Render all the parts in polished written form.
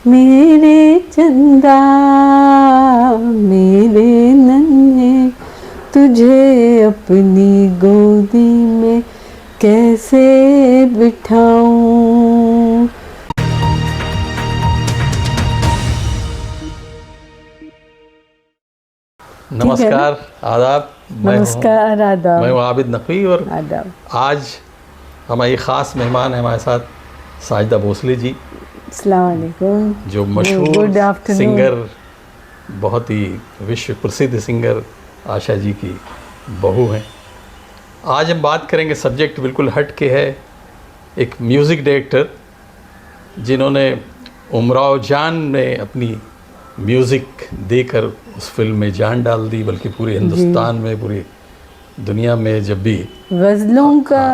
मेरे चंदा मेरे नन्हे, तुझे अपनी गोदी में कैसे बिठाऊं। नमस्कार, आदाब। नमस्कार, आदाब। मैं हूँ आबिद नकवी और आदाब। आज हमारी ख़ास मेहमान है हमारे साथ साजिदा भोसले जी, अस्सलाम वालेकुम, जो मशहूर गुड आफ्टरनून। सिंगर, बहुत ही विश्व प्रसिद्ध सिंगर आशा जी की बहू हैं। आज हम बात करेंगे, सब्जेक्ट बिल्कुल हट के है। एक म्यूज़िक डायरेक्टर जिन्होंने उमराव जान ने अपनी म्यूज़िक देकर उस फिल्म में जान डाल दी, बल्कि पूरे हिंदुस्तान में, पूरी दुनिया में जब भी गज़लों का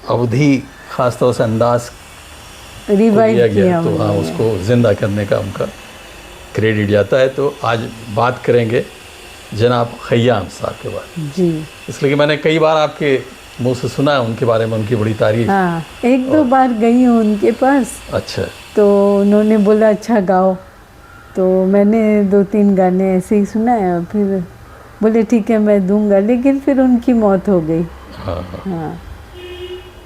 अवधि ख़ासतौर से अंदाज रिवाइव किया तो हाँ, उसको ज़िंदा करने का उनका क्रेडिट जाता है। तो आज बात करेंगे जनाब खय्याम साहब के बारे में जी। इसलिए कि मैंने कई बार आपके मुंह से सुना है उनके बारे में, उनकी बड़ी तारीफ। हाँ, एक दो बार गई हूँ उनके पास। अच्छा। तो उन्होंने बोला अच्छा गाओ, तो मैंने 2-3 गाने ऐसे ही सुनाए और फिर बोले ठीक है मैं दूंगा, लेकिन फिर उनकी मौत हो गई। हाँ।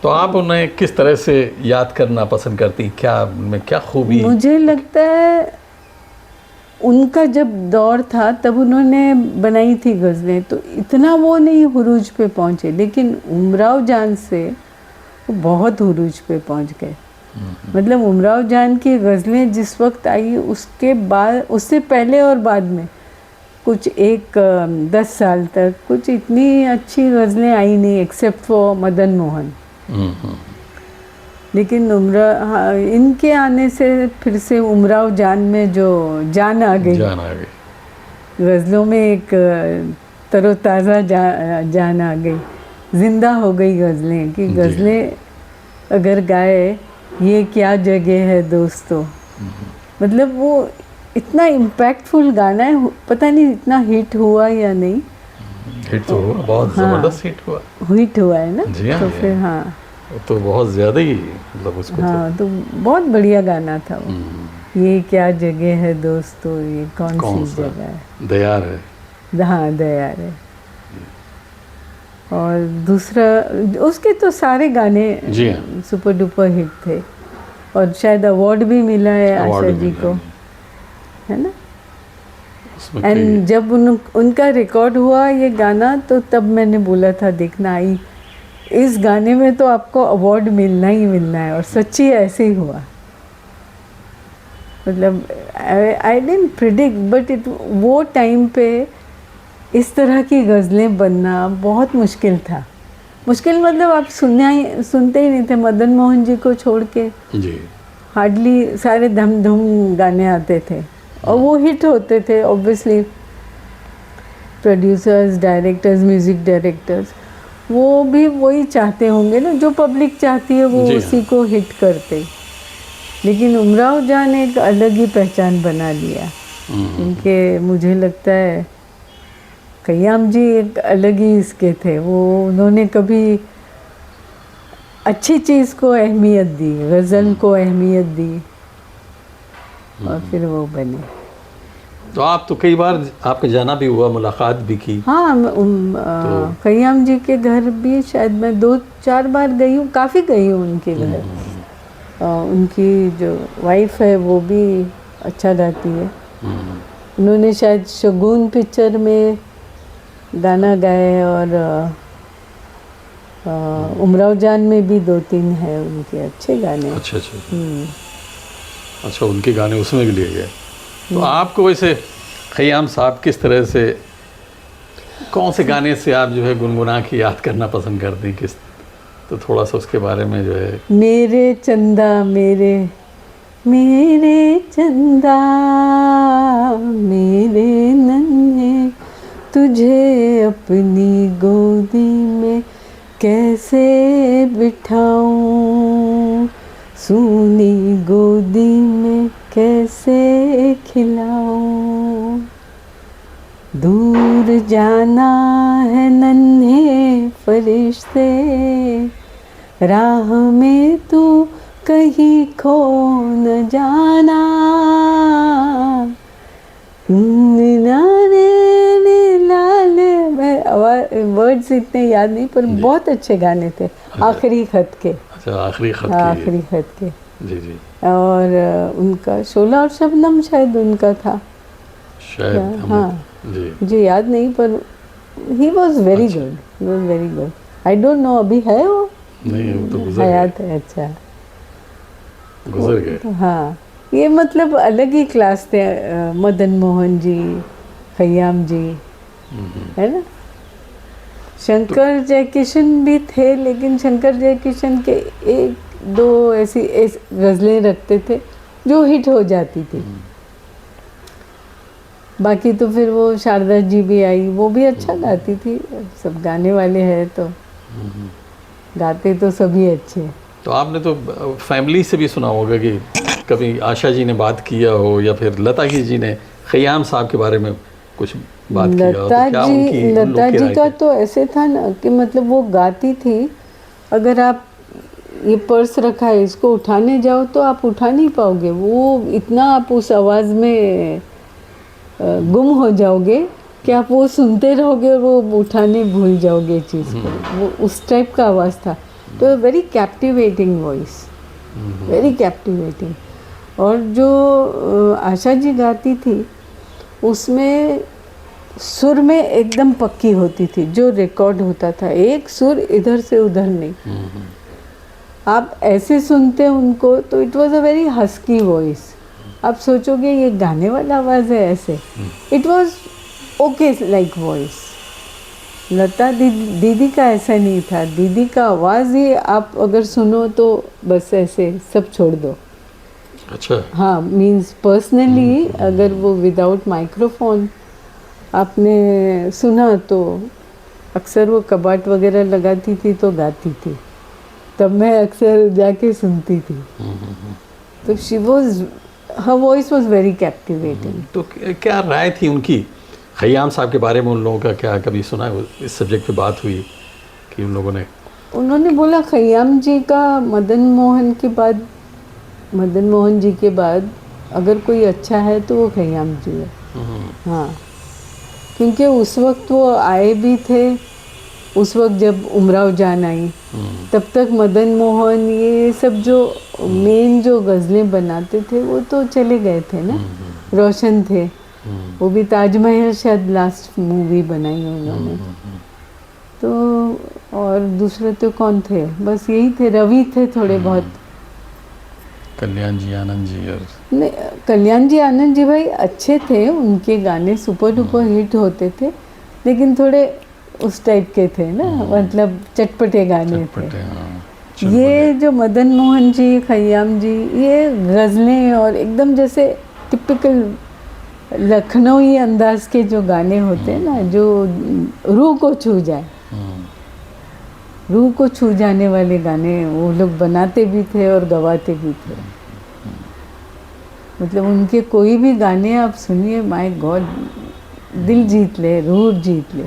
तो आप उन्हें किस तरह से याद करना पसंद करती, क्या उनमें क्या खूबी? मुझे लगता है उनका जब दौर था तब उन्होंने बनाई थी गज़लें, तो इतना वो नहीं हुरूज पे पहुँचे, लेकिन उमराव जान से वो बहुत हुरूज पे पहुँच गए। मतलब उमराव जान की गज़लें जिस वक्त आई, उसके बाद, उससे पहले और बाद में कुछ 10 साल तक कुछ इतनी अच्छी गज़लें आई नहीं, एक्सेप्ट फॉर मदन मोहन। लेकिन इनके आने से फिर से उमराव जान में जो जान आ गई, गज़लों में एक तरोताज़ा जान आ गई, ज़िंदा हो गई गज़लें। कि गज़लें अगर गाए, ये क्या जगह है दोस्तों, मतलब वो इतना इम्पैक्टफुल गाना है। पता नहीं इतना हिट हुआ या नहीं। हिट तो हुआ, बहुत ज़बरदस्त हिट हुआ है ना। जी। तो फिर हाँ, तो बहुत ज़्यादा ही, मतलब उसको हाँ, तो बहुत बढ़िया गाना था वो। ये क्या जगह है दोस्तों, ये कौन सी जगह है, दयार है। हाँ, दयार है। और दूसरा, उसके तो सारे गाने सुपर डुपर हिट थे, और शायद अवार्ड भी मिला है आशा जी को, है ना। एंड जब उनका रिकॉर्ड हुआ ये गाना, तो तब मैंने बोला था देखना, आई इस गाने में तो आपको अवार्ड मिलना ही मिलना है, और सच्ची ऐसे ही हुआ। मतलब आई डिडंट प्रिडिक्ट, बट वो टाइम पे इस तरह की गज़लें बनना बहुत मुश्किल था। मुश्किल मतलब आप सुनते ही नहीं थे, मदन मोहन जी को छोड़ के जी। हार्डली सारे धम धुम गाने आते थे, और वो हिट होते थे। Obviously producers, directors, music directors, वो भी वही चाहते होंगे ना, जो पब्लिक चाहती है वो उसी को हिट करते। लेकिन उमराव जान एक अलग ही पहचान बना लिया। उनके, मुझे लगता है खय्याम जी एक अलग ही इसके थे। वो उन्होंने कभी अच्छी चीज़ को अहमियत दी, गज़ल को अहमियत दी, और फिर वो बने। तो आप तो कई बार आपका जाना भी हुआ, मुलाकात भी की। हाँ, खय्याम जी के घर भी शायद मैं 2-4 बार गई हूँ, काफ़ी गई हूँ उनके घर। उनकी जो वाइफ है वो भी अच्छा गाती है। उन्होंने शायद शगुन पिक्चर में गाना गाए, और उमराव जान में भी 2-3 है उनके अच्छे गाने। अच्छा। अच्छा, उनके गाने उसमें भी लिए गए। तो आपको वैसे खय्याम साहब किस तरह से, कौन से गाने से आप जो है गुनगुना के याद करना पसंद करते हैं, किस, तो थोड़ा सा उसके बारे में जो है। मेरे चंदा मेरे चंदा मेरे नन्हे, तुझे अपनी गोदी में कैसे बिठाऊं, सूनी गोदी में कैसे खिलाऊं, दूर जाना है नन्हे फरिश्ते, राह में तू कहीं खो न जाना, वर्ड्स इतने याद नहीं पर बहुत अच्छे गाने थे। आखिरी खत के, अच्छा आखिरी खत हाँ, की। आखिरी खत के। जी जी और उनका शोला और शबनम शायद उनका था शायद क्या? हाँ, जी मुझे याद नहीं पर ही वॉज वेरी अच्छा। Good, he was very good. I don't know अभी है वो, नहीं वो तो गुजर हयात है। अच्छा, गए, गुजर गए। तो हाँ, ये मतलब अलग ही क्लास थे। मदन मोहन जी, खयाम जी, है ना। शंकर जयकिशन भी थे, लेकिन शंकर जयकिशन के एक दो ऐसी गज़लें रखते थे जो हिट हो जाती थी। बाकी तो फिर वो शारदा जी भी आई, वो भी अच्छा गाती थी। सब गाने वाले हैं तो गाते तो सभी अच्छे। तो आपने तो फैमिली से भी सुना होगा कि कभी आशा जी ने बात किया हो या फिर लता जी ने खयाम साहब के बारे में कुछ बात किया हो, तो क्या उन लता लोग की जी राय का क्या? तो ऐसे था ना कि मतलब वो गाती थी, अगर आप ये पर्स रखा है इसको उठाने जाओ तो आप उठा नहीं पाओगे। वो इतना आप उस आवाज़ में गुम हो जाओगे कि आप वो सुनते रहोगे और वो उठाने भूल जाओगे चीज़ को। वो उस टाइप का आवाज़ था। तो very captivating voice, very captivating. और जो आशा जी गाती थी उसमें सुर में एकदम पक्की होती थी। जो रिकॉर्ड होता था एक सुर इधर से उधर नहीं। आप ऐसे सुनते उनको तो it was a very husky voice. आप सोचोगे ये गाने वाला आवाज़ है ऐसे। It was okay like voice. Lata दीदी का ऐसा नहीं था। दीदी का आवाज़ ही आप अगर सुनो तो बस ऐसे सब छोड़ दो। अच्छा हाँ, मीन्स पर्सनली अगर वो विदाउट माइक्रोफोन आपने सुना तो अक्सर वो कबाट वगैरह लगाती थी तो गाती थी। तब मैं अक्सर जाके सुनती थी। तो she was, her voice was very captivating. तो क्या राय थी उनकी खयाम साहब के बारे में? उन लोगों का क्या कभी सुना है, इस सब्जेक्ट पे बात हुई कि उन लोगों ने? उन्होंने बोला खयाम जी का मदन मोहन जी के बाद अगर कोई अच्छा है तो वो खयाम जी है। हाँ, क्योंकि उस वक्त वो आए भी थे। उस वक्त जब उमराव जान आई तब तक मदन मोहन ये सब जो मेन जो गज़लें बनाते थे वो तो चले गए थे ना। रोशन थे, वो भी ताजमहल शायद लास्ट मूवी बनाई उन्होंने। तो और दूसरे तो कौन थे, बस यही थे। रवि थे थोड़े बहुत। कल्याण जी, आनंद जी और नहीं, कल्याण जी आनंद जी भाई अच्छे थे। उनके गाने सुपर डुपर हिट होते थे, लेकिन थोड़े उस टाइप के थे ना, मतलब चटपटे गाने थे। हाँ, ये जो मदन मोहन जी, खयाम जी, ये गज़लें और एकदम जैसे टिपिकल लखनवी अंदाज के जो गाने होते हैं ना, जो रूह को छू जाए, रूह को छू जाने वाले गाने वो लोग बनाते भी थे और गवाते भी थे। मतलब उनके कोई भी गाने आप सुनिए, माय गॉड, दिल जीत ले, रूह जीत ले।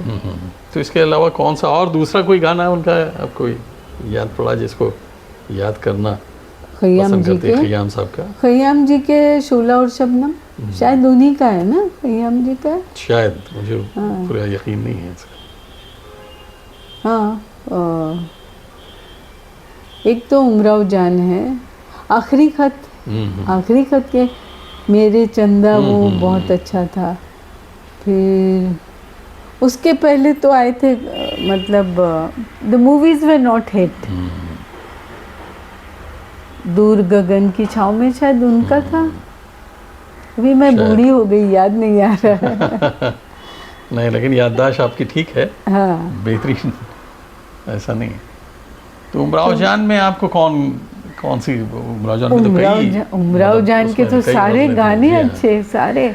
तो इसके अलावा कौन सा और दूसरा कोई गाना है उनका आपको याद पड़ा जिसको याद करना पसंद करते हैं? खयाम साहब का, खयाम जी के शोला और शबनम शायद उन्हीं का है ना, खयाम जी का शायद, मुझे पूरा यकीन नहीं है इसका। हाँ, एक तो उमराव जान है, आखिरी खत, आखिरी खत के मेरे चंदा वो बहुत अच्छा था। फिर उसके पहले तो आए थे, मतलब the movies way not hit. दूर गगन की छाँव में शायद उनका था। अभी मैं बूढ़ी हो गई, याद नहीं आ रहा। नहीं, लेकिन याददाश्त आपकी ठीक है। हाँ, बेहतरीन, ऐसा नहीं। तो उमराव जान में आपको कौन सी? उमराव जान में तो कई, उमराव जान के तो सारे गाने अच्छे, सारे।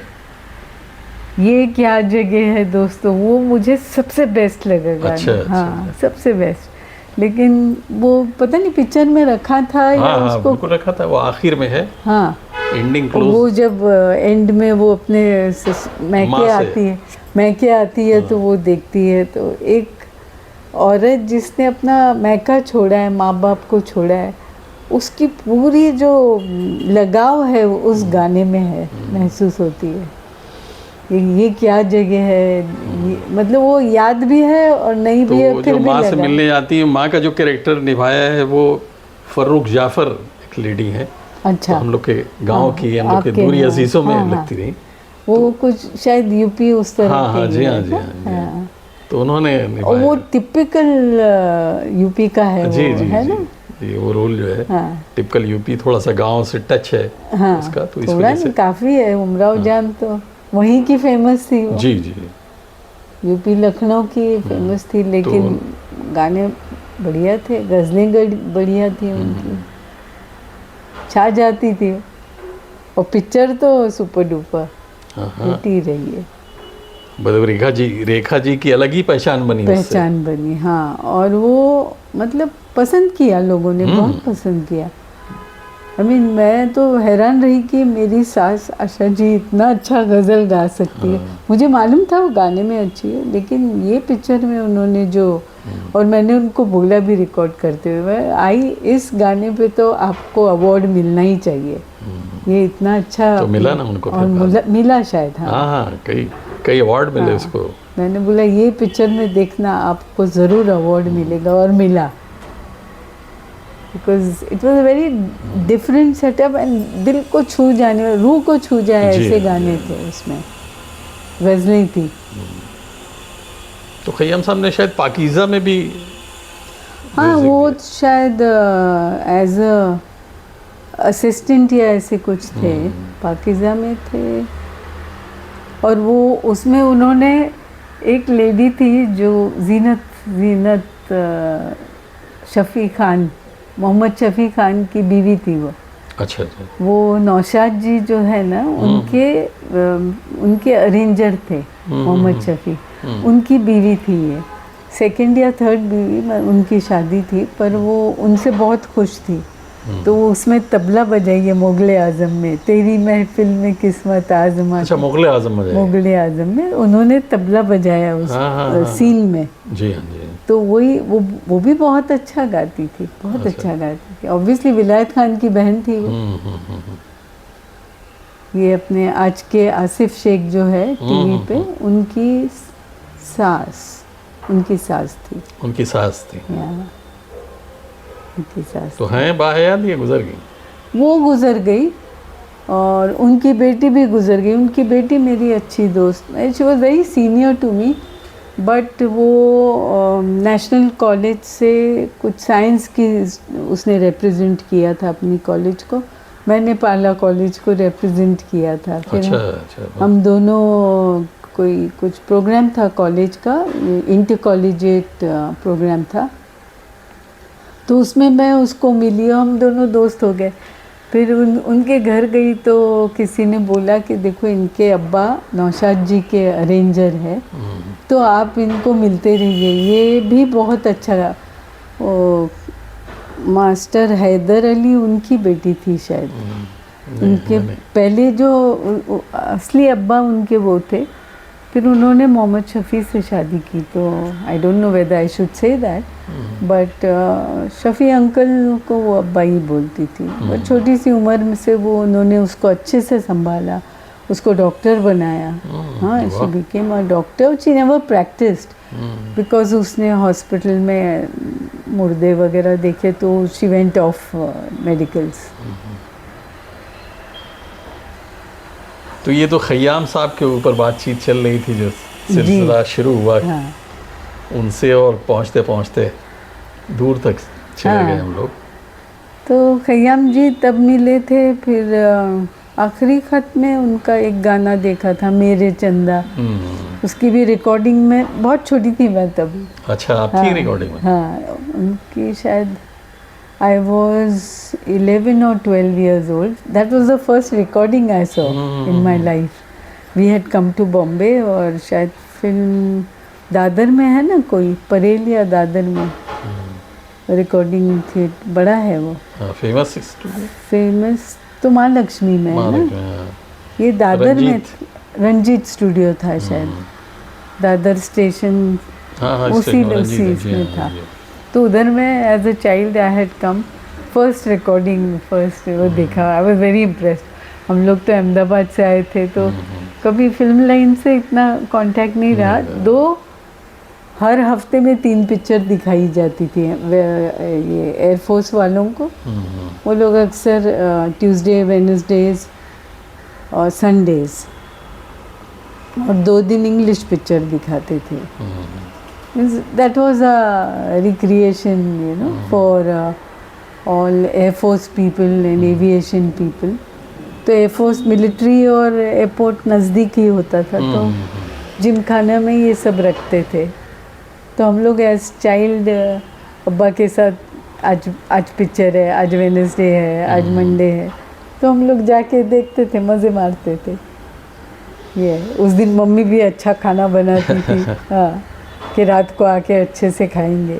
ये क्या जगह है दोस्तों, वो मुझे सबसे बेस्ट लगा गाना। अच्छा, हाँ, सबसे बेस्ट। लेकिन वो पता नहीं पिक्चर में रखा था या उसको बिल्कुल रखा था, वो आखिर में है। हाँ, एंडिंग क्लोज। वो जब एंड में वो अपने मैके आती है तो वो देखती है, तो एक औरत जिसने अपना मैका छोड़ा है, माँ बाप को छोड़ा है, उसकी पूरी जो लगाव है वो उस गाने में है, महसूस होती है। ये क्या जगह है, मतलब वो याद भी है और नहीं भी है, तो फिर जो भी माँ से लगा। मिलने आती है, माँ का जो कैरेक्टर निभाया है वो फर्रुख जाफर एक लेडी है। अच्छा, तो हम लोग के गांव हाँ, की, हम लोग के आपके दूरी यहाँ, अजीज़ों में हाँ, हाँ। लगती रही। वो कुछ शायद यूपी उस तरह हाँ हाँ के जी, ही हाँ है जी, ना? हाँ जी। हाँ। तो उन्होंने और निभाया। वो टिपिकल यूपी का है, जी वो जी है जी ना? जी, वो रोल जो है हाँ टिपिकल यूपी, थोड़ा सा गांव से टच है हाँ, उसका, तो इस थोड़ा वजह नहीं से। काफ़ी है। उमराव जान तो वहीं की फेमस थी वो, जी जी। यूपी लखनऊ की फेमस थी, लेकिन गाने बढ़िया थे, गज़लें बढ़िया थी उनकी, छा जाती थी। और पिक्चर तो सुपर डुपर हाँ हाँ, हिट ही रही है, मतलब रेखा जी की अलग ही पहचान बनी उससे। पहचान बनी। हाँ, और वो मतलब पसंद किया लोगों ने, बहुत पसंद किया। मैं तो हैरान रही कि मेरी सास आशा जी इतना अच्छा गज़ल गा सकती है। मुझे मालूम था वो गाने में अच्छी है, लेकिन ये पिक्चर में उन्होंने जो, और मैंने उनको बोला भी रिकॉर्ड करते हुए, आई इस गाने पे तो आपको अवार्ड मिलना ही चाहिए, ये इतना अच्छा। तो मिला ना उनको और फिर मिला शायद। हाँ हाँ हाँ, कई अवार्ड मिले हाँ। उसको। मैंने बोला ये पिक्चर में देखना, आपको ज़रूर अवार्ड मिलेगा, और मिला। Because it was a very different setup and दिल को छू जाने, रूह को छू जाए जी, ऐसे जी। गाने थे उसमें, गज़लें थी। तो खय्याम साहब ने शायद पाकीज़ा में भी हाँ, म्यूजिक वो दिया। शायद एज अ असिस्टेंट या ऐसे कुछ थे, पाकीज़ा में थे। और वो उसमें उन्होंने, एक लेडी थी जो जीनत शफ़ी खान, मोहम्मद शफ़ी खान की बीवी थी वो। अच्छा अच्छा। वो नौशाद जी जो है ना, उनके अरेंजर थे मोहम्मद शफ़ी, उनकी बीवी थी ये, सेकंड या थर्ड बीवी उनकी शादी थी, पर वो उनसे बहुत खुश थी। तो वो उसमें तबला बजाई है मुग़ल आज़म में, तेरी महफिल में किस्मत आज़मा। अच्छा, मुग़ल आज़म में जाएगा। मुग़ल आज़म में उन्होंने तबला बजाया उस हाँ, सीन में। जी हाँ जी। तो वही वो भी बहुत अच्छा गाती थी, बहुत अच्छा गाती थी। ऑब्वियसली विलायत खान की बहन थी वो। ये अपने आज के आसिफ शेख जो है टीवी पे, उनकी सास थी। उनकी सास थी। उनकी सास तो हैं बाहयात या गुजर गई? वो गुजर गई, और उनकी बेटी भी गुजर गई। उनकी बेटी मेरी अच्छी दोस्त, she was very senior to me, but वो नेशनल कॉलेज से कुछ साइंस की उसने रिप्रेजेंट किया था अपनी कॉलेज को, मैंने पाला कॉलेज को रिप्रेजेंट किया था। फिर अच्छा। हम दोनों, कोई कुछ प्रोग्राम था कॉलेज का, इंटर कॉलेजिएट प्रोग्राम था, तो उसमें मैं उसको मिली और हम दोनों दोस्त हो गए। फिर उनके घर गई तो किसी ने बोला कि देखो इनके अब्बा नौशाद जी के अरेंजर है, तो आप इनको मिलते रहिए। ये भी बहुत अच्छा, वो मास्टर हैदर अली उनकी बेटी थी शायद। उनके पहले जो असली अब्बा उनके वो थे, फिर उन्होंने मोहम्मद शफ़ी से शादी की। तो I don't know whether I should say that, but Shafi uncle को वो अब्बा ही बोलती थी। बट छोटी सी उम्र में से वो उन्होंने उसको अच्छे से संभाला, उसको डॉक्टर बनाया। हाँ, she became a doctor. She never practised because उसने हॉस्पिटल में मुर्दे वगैरह देखे, तो शी वेंट ऑफ मेडिकल्स। तो ये तो खय्याम साहब के ऊपर बातचीत चल रही थी, जो सिलसिला शुरू हुआ। हाँ। उनसे और पहुँचते पहुँचते दूर तक चले गए हम लोग। तो खय्याम जी तब मिले थे। फिर आखिरी खत में उनका एक गाना देखा था, मेरे चंदा। उसकी भी रिकॉर्डिंग में, बहुत छोटी थी मैं तब। अच्छा, आपकी रिकॉर्डिंग में? हाँ, उनकी शायद I was 11 or 12 years old. That was the first recording I saw in my life. We had come to Bombay, और शायद फिल्म दादर में है ना कोई, परेल या दादर में रिकॉर्डिंग थी, बड़ा है वो। Famous studio? फेमस तो माँ लक्ष्मी में है ना, ये दादर में रंजीत स्टूडियो था शायद, दादर स्टेशन उसी में था। तो उधर में as a child I had come. First recording first वो देखा, आई वाज वेरी इम्प्रेस्ड। हम लोग तो अहमदाबाद से आए थे तो कभी फिल्म लाइन से इतना कांटेक्ट नहीं रहा। दो हर हफ्ते में 3 पिक्चर दिखाई जाती थी ये एयरफोर्स वालों को। वो लोग अक्सर ट्यूसडे, वेडनेसडेज और संडेज, और 2 दिन इंग्लिश पिक्चर दिखाते थे। That was a recreation you know for all air force people and aviation people. तो एयरफोर्स, मिलिट्री और एयरपोर्ट नज़दीक ही होता था, तो जिम खाना में ये सब रखते थे। तो हम लोग एज चाइल्ड अब्बा के साथ आज पिक्चर है, आज वेडनेसडे है, आज मंडे है, तो हम लोग जाके देखते थे, मज़े मारते थे। ये उस दिन मम्मी भी अच्छा खाना बनाती थी हाँ, कि रात को आके अच्छे से खाएंगे,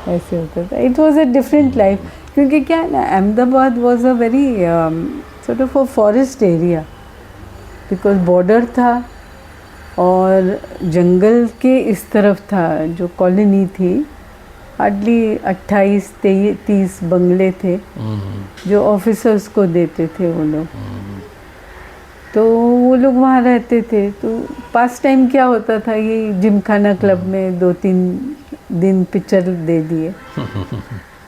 ऐसे होता था। It was a different life, क्योंकि क्या है ना, Ahmedabad was a very sort of a forest area, because border था और जंगल के इस तरफ था। जो कॉलोनी थी, हार्डली 28-30 बंगले थे जो ऑफिसर्स को देते थे वो लोग। तो वो लोग वहाँ रहते थे। तो पास टाइम क्या होता था, ये जिमखाना क्लब में 2-3 दिन पिक्चर दे दिए,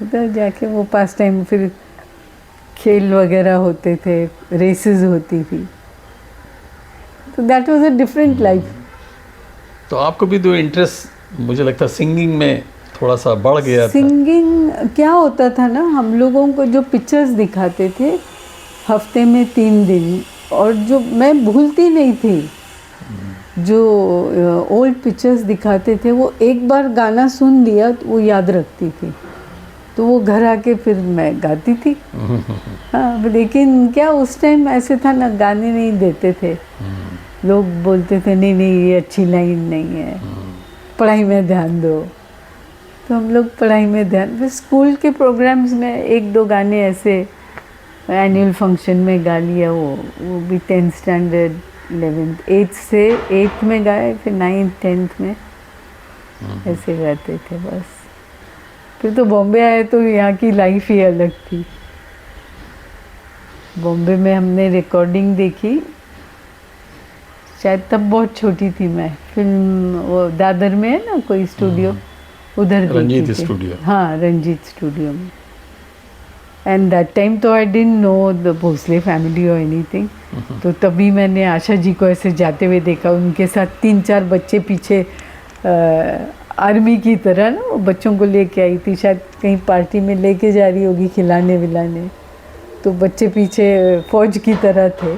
उधर जाके वो पास टाइम, फिर खेल वगैरह होते थे, रेसेस होती थी। तो that was a different life. तो आपको भी तो इंटरेस्ट मुझे लगता है सिंगिंग में थोड़ा सा बढ़ गया था। सिंगिंग क्या होता था ना, हम लोगों को जो पिक्चर्स दिखाते थे हफ्ते में 3 दिन, और जो मैं भूलती नहीं थी, जो ओल्ड पिक्चर्स दिखाते थे वो एक बार गाना सुन लिया तो वो याद रखती थी, तो वो घर आके फिर मैं गाती थी हाँ। लेकिन क्या उस टाइम ऐसे था ना, गाने नहीं देते थे, लोग बोलते थे नहीं नहीं ये अच्छी लाइन नहीं है, पढ़ाई में ध्यान दो। तो हम लोग पढ़ाई में ध्यान, फिर स्कूल के प्रोग्राम्स में 1-2 गाने ऐसे एनुअल फंक्शन में गा लिया, वो भी 10th स्टैंडर्ड 11th 8th से 8th में गाए, फिर 9th 10th में ऐसे गाते थे बस। फिर तो बॉम्बे आए तो यहाँ की लाइफ ही अलग थी। बॉम्बे में हमने रिकॉर्डिंग देखी, शायद तब बहुत छोटी थी मैं। फिल्म वो दादर में है ना कोई स्टूडियो, उधर रंजीत देखी थी। स्टूडियो। हाँ, रंजीत स्टूडियो में। एंड दैट टाइम तो I didn't know the Bhosle family और एनीथिंग। तो तभी मैंने आशा जी को ऐसे जाते हुए देखा, उनके साथ 3-4 बच्चे पीछे आर्मी की तरह ना, वो बच्चों को लेके आई थी, शायद कहीं पार्टी में लेके जा रही होगी खिलाने विलाने, तो बच्चे पीछे फौज की तरह थे।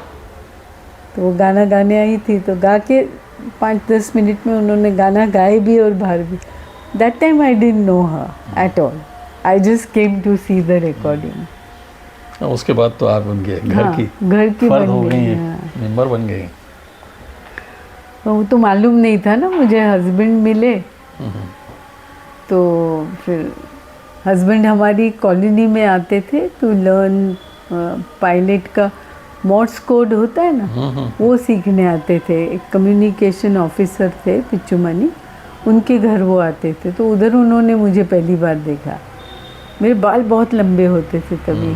तो वो गाना गाने आई थी, तो गा के 5-10 मिनट में उन्होंने गाना गाए भी और बाहर भी। That time I didn't know her at all, I just came to see the recording. उसके बाद तो आप उनके घर की फर्द हो बन गई गई, हैं, मेंबर बन गए। तो वो तो मालूम नहीं था ना मुझे, हस्बैंड मिले तो फिर हस्बैंड हमारी कॉलोनी में आते थे टू लर्न पायलट का मॉर्स कोड होता है ना, वो सीखने आते थे। एक कम्युनिकेशन ऑफिसर थे पिच्चूमनी, उनके घर वो आते थे, तो उधर उन्होंने मुझे पहली बार देखा। मेरे बाल बहुत लंबे होते थे तभी,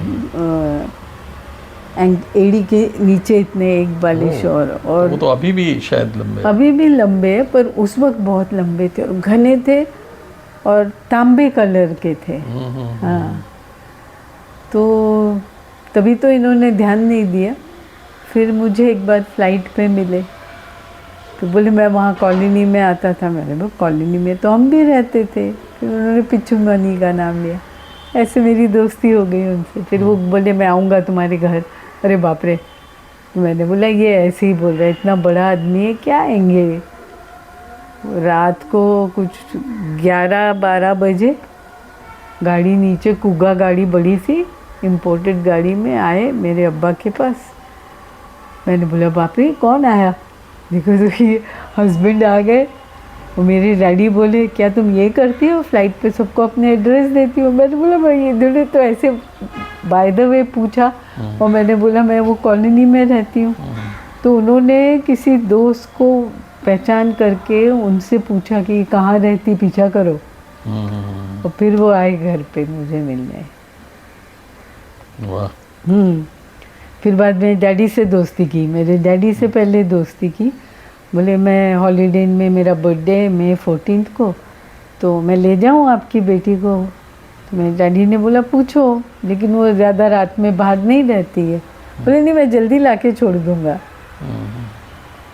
एड़ी के नीचे इतने एक बालिश, और वो तो अभी भी शायद लंबे, अभी भी लंबे है, पर उस वक्त बहुत लंबे थे और घने थे और तांबे कलर के थे। हाँ, तो तभी तो इन्होंने ध्यान नहीं दिया। फिर मुझे एक बार फ्लाइट पे मिले, तो बोले मैं वहाँ कॉलोनी में आता था। मैंने बोला कॉलोनी में तो हम भी रहते थे। फिर उन्होंने पिच्चूमनी का नाम लिया, ऐसे मेरी दोस्ती हो गई उनसे। फिर वो बोले मैं आऊँगा तुम्हारे घर। अरे बाप रे, तो मैंने बोला ये ऐसे ही बोल रहा है, इतना बड़ा आदमी है, क्या आएंगे। रात को कुछ 11-12 बजे गाड़ी नीचे, कुगा गाड़ी बड़ी सी इम्पोर्टेड गाड़ी में आए मेरे अब्बा के पास। मैंने बोला बाप रे कौन आया, देखो तो ये हस्बैंड आ गए। और मेरे डैडी बोले क्या तुम ये करती हो, फ्लाइट पे सबको अपने एड्रेस देती हो। मैंने बोला भाई इन्होंने तो ऐसे बाय द वे पूछा, और मैंने बोला मैं वो कॉलोनी में रहती हूँ। तो उन्होंने किसी दोस्त को पहचान करके उनसे पूछा कि कहाँ रहती, पीछा करो। और फिर वो आए घर पे मुझे मिलने। वाह। फिर बाद में डैडी से दोस्ती की, मेरे डैडी से पहले दोस्ती की। बोले मैं हॉलीडे में, मेरा बर्थडे है May 14 को, तो मैं ले जाऊँ आपकी बेटी को। तो मेरे डैडी ने बोला पूछो, लेकिन वो ज़्यादा रात में बाहर नहीं रहती है। बोले नहीं, मैं जल्दी लाके छोड़ दूँगा।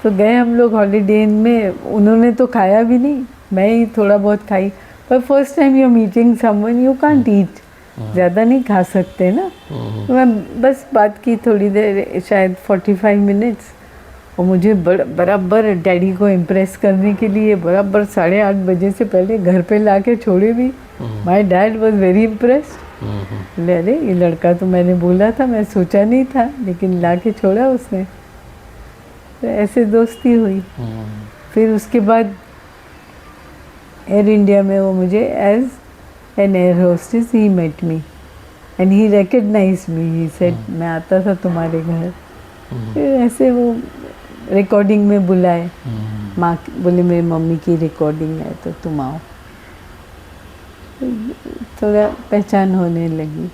तो गए हम लोग हॉलीडे में। उन्होंने तो खाया भी नहीं, मैं ही थोड़ा बहुत खाई। पर first time you meeting someone, you can't eat, ज़्यादा नहीं खा सकते ना। तो मैं बस बात की थोड़ी देर, शायद 45 मिनट्स। और मुझे बराबर डैडी को इम्प्रेस करने के लिए बराबर 8:30 बजे से पहले घर पे लाके छोड़े भी। My dad was very impressed. बोले अरे ये लड़का तो मैंने बोला था, मैं सोचा नहीं था, लेकिन लाके छोड़ा उसने। तो ऐसे दोस्ती हुई। फिर उसके बाद एयर इंडिया में वो मुझे as an air hostess he met me and he recognised me. He said मैं आता था तुम्हारे घर। फिर ऐसे वो रिकॉर्डिंग में बुलाए। माँ बोले मेरी मम्मी की रिकॉर्डिंग है तो तुम आओ। थोड़ा पहचान होने लगी।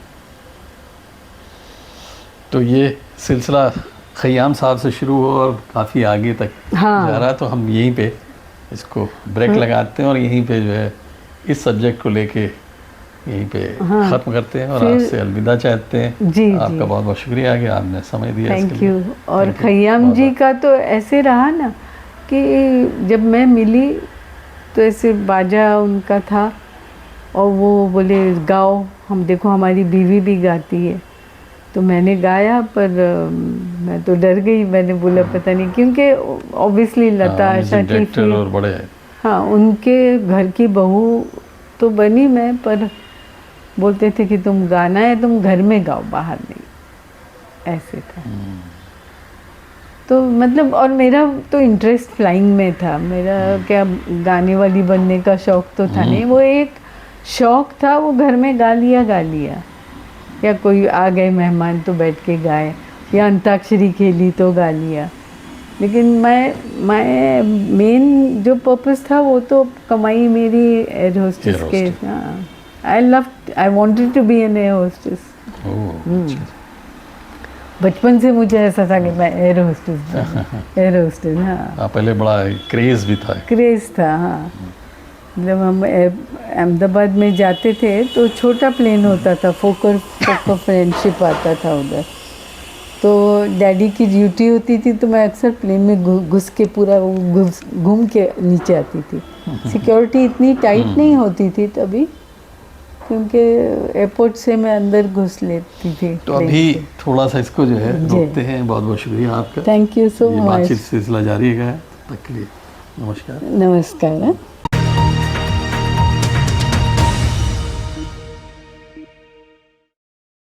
तो ये सिलसिला खयाम साहब से शुरू हो और काफ़ी आगे तक जा रहा है। तो हम यहीं पे इसको ब्रेक लगाते हैं और यहीं पे जो है इस सब्जेक्ट को लेके यहीं पे ख़त्म करते हैं और आपसे अलविदा चाहते हैं। जी, आपका बहुत बहुत शुक्रिया कि आपने समय दिया। Thank you. और खयाम जी का तो ऐसे रहा ना कि जब मैं मिली तो ऐसे बाजा उनका था और वो बोले गाओ, हम देखो हमारी बीवी भी गाती है। तो मैंने गाया, पर मैं तो डर गई। मैंने बोला पता नहीं, क्योंकि ऑब्वियसली लता आशा की फिल्म, और बड़े हाँ उनके घर की बहू तो बनी मैं, पर बोलते थे कि तुम गाना है तुम घर में गाओ, बाहर नहीं, ऐसे था। तो मतलब, और मेरा तो इंटरेस्ट फ्लाइंग में था। मेरा क्या गाने वाली बनने का शौक तो था नहीं, वो एक शौक था। वो घर में गा लिया, या कोई आ गए मेहमान तो बैठ के गाए, या अंताक्षरी खेली तो गा लिया। लेकिन मैं मेन जो पर्पस था वो तो कमाई मेरी एयर होस्टेस के। I wanted to be an air hostess. बचपन से मुझे ऐसा था कि मैं एयर होस्टेस हाँ। पहले बड़ा क्रेज भी था। क्रेज था हाँ। जब हम अहमदाबाद में जाते थे तो छोटा प्लेन होता था, फोकर फ्रेंडशिप आता था उधर। तो डैडी की ड्यूटी होती थी तो मैं अक्सर प्लेन में घुस के पूरा घूम के नीचे आती थी। सिक्योरिटी इतनी टाइट नहीं होती थी तभी, क्योंकि एयरपोर्ट से मैं अंदर घुस लेती थी। तो अभी थोड़ा सा इसको जो है रोकते हैं। बहुत बहुत शुक्रिया आपका। Thank you so much. बातचीत सिलसिला जारी है। तब तक के लिए नमस्कार। नमस्कार।